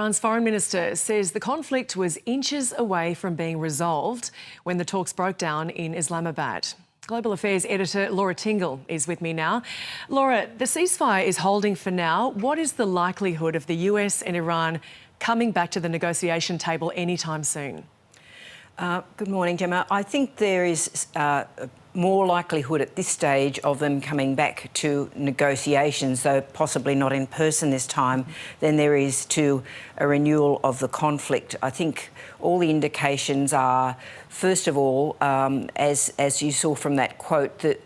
Iran's foreign minister says the conflict was inches away from being resolved when the talks broke down in Islamabad. Global Affairs Editor Laura Tingle is with me now. Laura, the ceasefire is holding for now. What is the likelihood of the US and Iran coming back to the negotiation table anytime soon? Good morning, Gemma. I think there is more likelihood at this stage of them coming back to negotiations, though possibly not in person this time, than there is to a renewal of the conflict. I think all the indications are, first of all, as you saw from that quote, that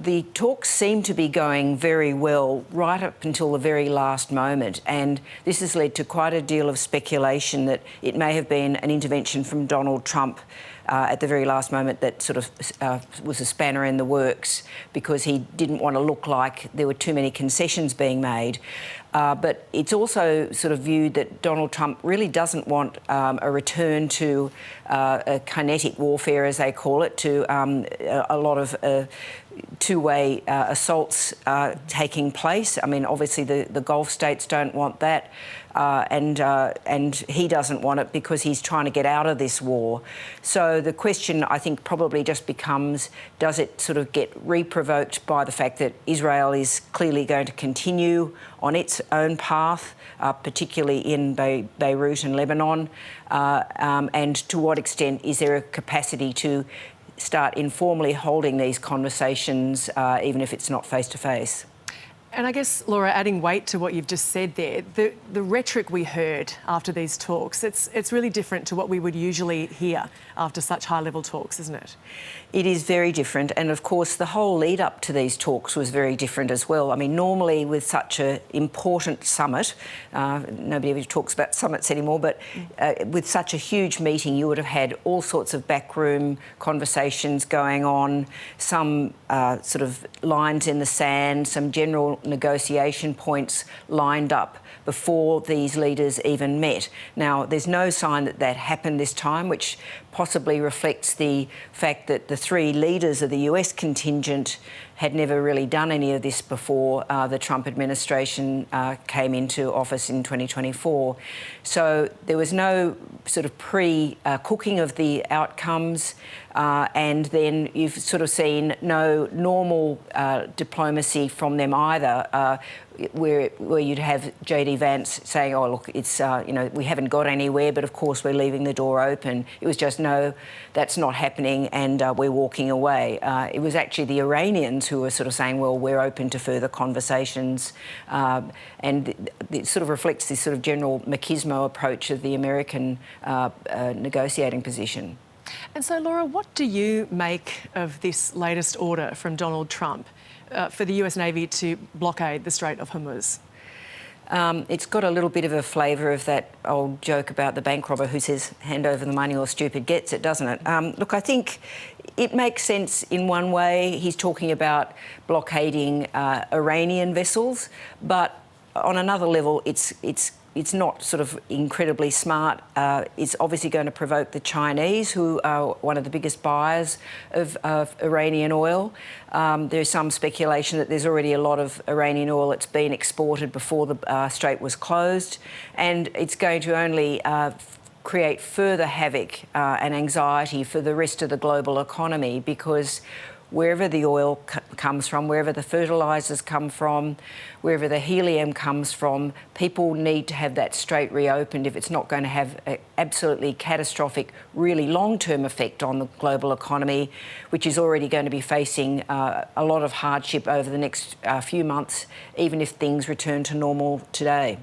the talks seem to be going very well right up until the very last moment, and this has led to quite a deal of speculation that it may have been an intervention from Donald Trump at the very last moment that sort of was a spanner in the works because he didn't want to look like there were too many concessions being made. But it's also sort of viewed that Donald Trump really doesn't want a return to a kinetic warfare, as they call it, to a lot of two-way assaults taking place. I mean, obviously the Gulf states don't want that, and he doesn't want it because he's trying to get out of this war. So the question, I think, probably just becomes, does it sort of get re-provoked by the fact that Israel is clearly going to continue on its own path, particularly in Beirut and Lebanon, and to what extent is there a capacity to start informally holding these conversations, even if it's not face-to-face? And I guess, Laura, adding weight to what you've just said there, the rhetoric we heard after these talks, it's really different to what we would usually hear after such high-level talks, isn't it? It is very different, and of course the whole lead-up to these talks was very different as well. I mean, normally with such an important summit, nobody ever talks about summits anymore, but with such a huge meeting you would have had all sorts of backroom conversations going on, some sort of lines in the sand, some general negotiation points lined up before these leaders even met. Now, there's no sign that that happened this time, which possibly reflects the fact that the three leaders of the US contingent had never really done any of this before the Trump administration came into office in 2024. So there was no sort of pre-cooking of the outcomes, and then you've sort of seen no normal diplomacy from them either, where you'd have JD Vance saying, oh, look, it's, you know, we haven't got anywhere, but of course we're leaving the door open. It was just, no, that's not happening, and we're walking away. It was actually the Iranians who were sort of saying, well, we're open to further conversations, and it sort of reflects this sort of general machismo approach of the American negotiating position. And so, Laura, what do you make of this latest order from Donald Trump for the US Navy to blockade the Strait of Hormuz? It's got a little bit of a flavour of that old joke about the bank robber who says, hand over the money or stupid gets it, doesn't it? Look, I think it makes sense in one way. He's talking about blockading Iranian vessels, but on another level, it's not sort of incredibly smart. It's obviously going to provoke the Chinese, who are one of the biggest buyers of Iranian oil. There's some speculation that there's already a lot of Iranian oil that's been exported before the strait was closed, and it's going to only create further havoc and anxiety for the rest of the global economy, because wherever the oil comes from, wherever the fertilisers come from, wherever the helium comes from, people need to have that strait reopened if it's not going to have an absolutely catastrophic, really long-term effect on the global economy, which is already going to be facing a lot of hardship over the next few months, even if things return to normal today.